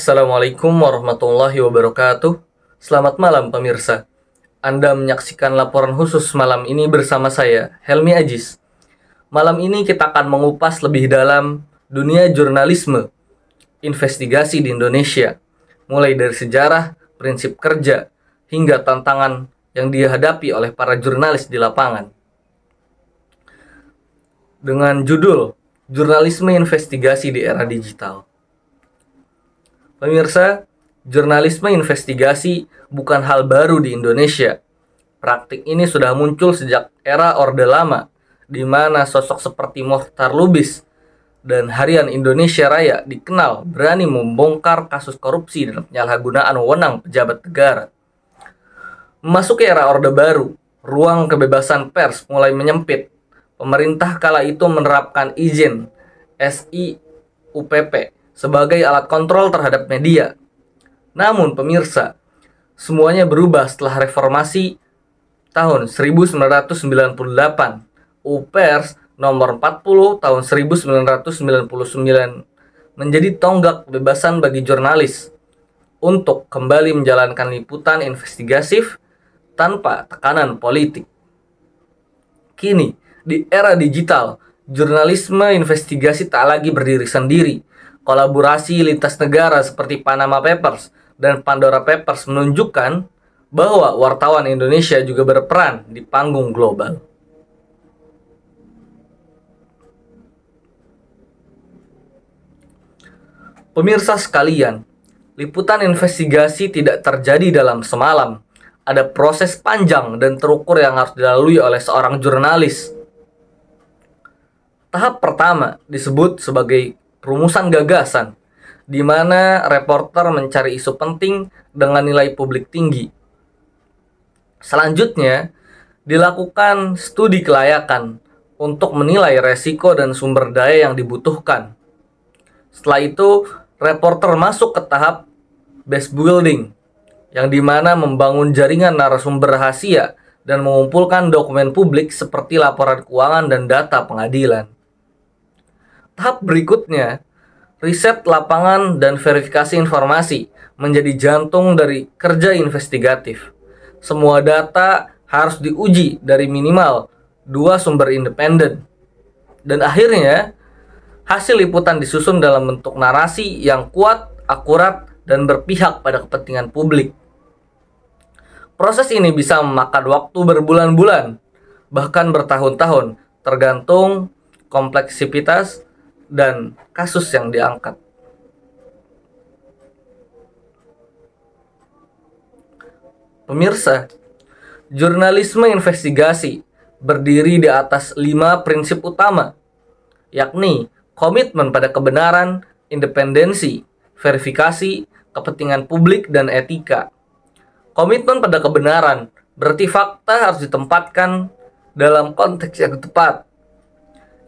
Assalamualaikum warahmatullahi wabarakatuh. Selamat malam pemirsa. Anda menyaksikan laporan khusus malam ini bersama saya, Helmi Ajis. Malam ini kita akan mengupas lebih dalam dunia jurnalisme, investigasi di Indonesia, mulai dari sejarah, prinsip kerja, hingga tantangan yang dihadapi oleh para jurnalis di lapangan. Dengan judul Jurnalisme Investigasi di Era Digital. Pemirsa, jurnalisme investigasi bukan hal baru di Indonesia. Praktik ini sudah muncul sejak era Orde Lama, di mana sosok seperti Mochtar Lubis dan Harian Indonesia Raya dikenal berani membongkar kasus korupsi dan penyalahgunaan wewenang pejabat negara. Memasuki era Orde Baru, ruang kebebasan pers mulai menyempit. Pemerintah kala itu menerapkan izin SIUPP sebagai alat kontrol terhadap media. Namun pemirsa, semuanya berubah setelah reformasi tahun 1998. UPers nomor 40 tahun 1999 menjadi tonggak kebebasan bagi jurnalis untuk kembali menjalankan liputan investigatif tanpa tekanan politik. Kini, di era digital, jurnalisme investigasi tak lagi berdiri sendiri. Kolaborasi lintas negara seperti Panama Papers dan Pandora Papers menunjukkan bahwa wartawan Indonesia juga berperan di panggung global. Pemirsa sekalian, liputan investigasi tidak terjadi dalam semalam. Ada proses panjang dan terukur yang harus dilalui oleh seorang jurnalis. Tahap pertama disebut sebagai rumusan gagasan, di mana reporter mencari isu penting dengan nilai publik tinggi. Selanjutnya, dilakukan studi kelayakan untuk menilai resiko dan sumber daya yang dibutuhkan. Setelah itu, reporter masuk ke tahap base building, yang dimana membangun jaringan narasumber rahasia dan mengumpulkan dokumen publik seperti laporan keuangan dan data pengadilan. Tahap berikutnya, riset lapangan dan verifikasi informasi menjadi jantung dari kerja investigatif. Semua data harus diuji dari minimal 2 sumber independen. Dan akhirnya, hasil liputan disusun dalam bentuk narasi yang kuat, akurat, dan berpihak pada kepentingan publik. Proses ini bisa memakan waktu berbulan-bulan, bahkan bertahun-tahun, tergantung kompleksitas dan kasus yang diangkat. Pemirsa, jurnalisme investigasi berdiri di atas 5 prinsip utama, yakni komitmen pada kebenaran, independensi, verifikasi, kepentingan publik, dan etika. Komitmen pada kebenaran berarti fakta harus ditempatkan dalam konteks yang tepat.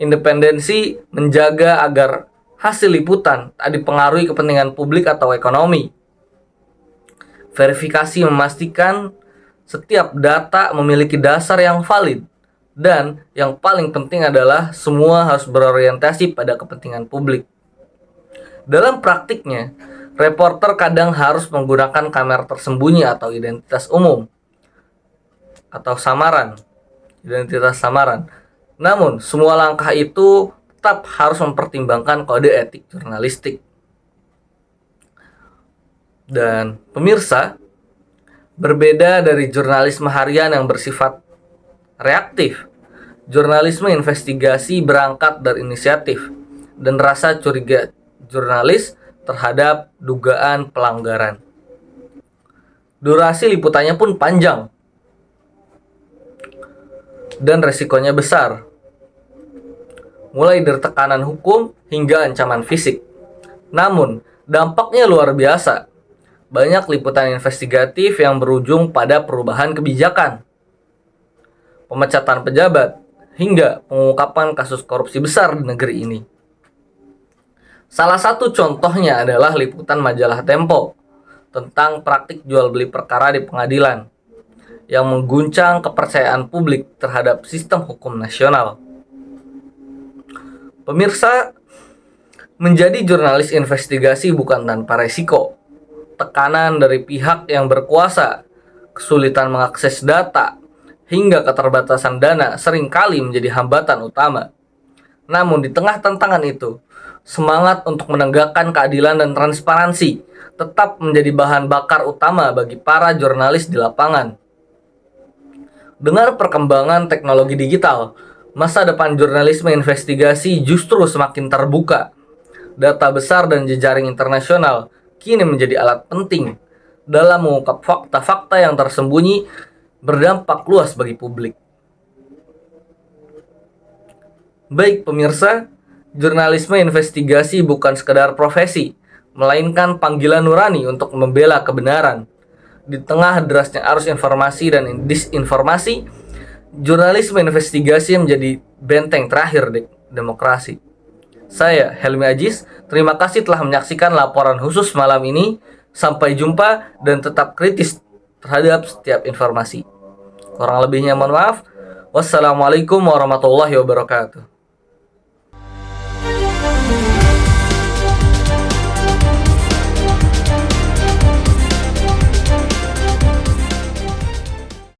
Independensi menjaga agar hasil liputan tak dipengaruhi kepentingan publik atau ekonomi. Verifikasi memastikan setiap data memiliki dasar yang valid. Dan yang paling penting adalah semua harus berorientasi pada kepentingan publik. Dalam praktiknya, reporter kadang harus menggunakan kamera tersembunyi atau identitas umum atau identitas samaran. Namun, semua langkah itu tetap harus mempertimbangkan kode etik jurnalistik. Dan pemirsa, berbeda dari jurnalisme harian yang bersifat reaktif, jurnalisme investigasi berangkat dari inisiatif dan rasa curiga jurnalis terhadap dugaan pelanggaran. Durasi liputannya pun panjang dan resikonya besar, mulai dari tekanan hukum hingga ancaman fisik. Namun, dampaknya luar biasa. Banyak liputan investigatif yang berujung pada perubahan kebijakan, pemecatan pejabat, hingga pengungkapan kasus korupsi besar di negeri ini. Salah satu contohnya adalah liputan majalah Tempo tentang praktik jual beli perkara di pengadilan yang mengguncang kepercayaan publik terhadap sistem hukum nasional. Pemirsa, Menjadi jurnalis investigasi bukan tanpa resiko. Tekanan dari pihak yang berkuasa, kesulitan mengakses data, hingga keterbatasan dana seringkali menjadi hambatan utama. Namun di tengah tantangan itu, semangat untuk menegakkan keadilan dan transparansi tetap menjadi bahan bakar utama bagi para jurnalis di lapangan. Dengan perkembangan teknologi digital, masa depan jurnalisme investigasi justru semakin terbuka. Data besar dan jejaring internasional kini menjadi alat penting dalam mengungkap fakta-fakta yang tersembunyi berdampak luas bagi publik. Baik pemirsa, jurnalisme investigasi bukan sekedar profesi, melainkan panggilan nurani untuk membela kebenaran. Di tengah derasnya arus informasi dan disinformasi, jurnalisme investigasi menjadi benteng terakhir demokrasi. Saya, Helmi Aziz, terima kasih telah menyaksikan laporan khusus malam ini. Sampai jumpa dan tetap kritis terhadap setiap informasi. Kurang lebihnya mohon maaf. Wassalamualaikum warahmatullahi wabarakatuh.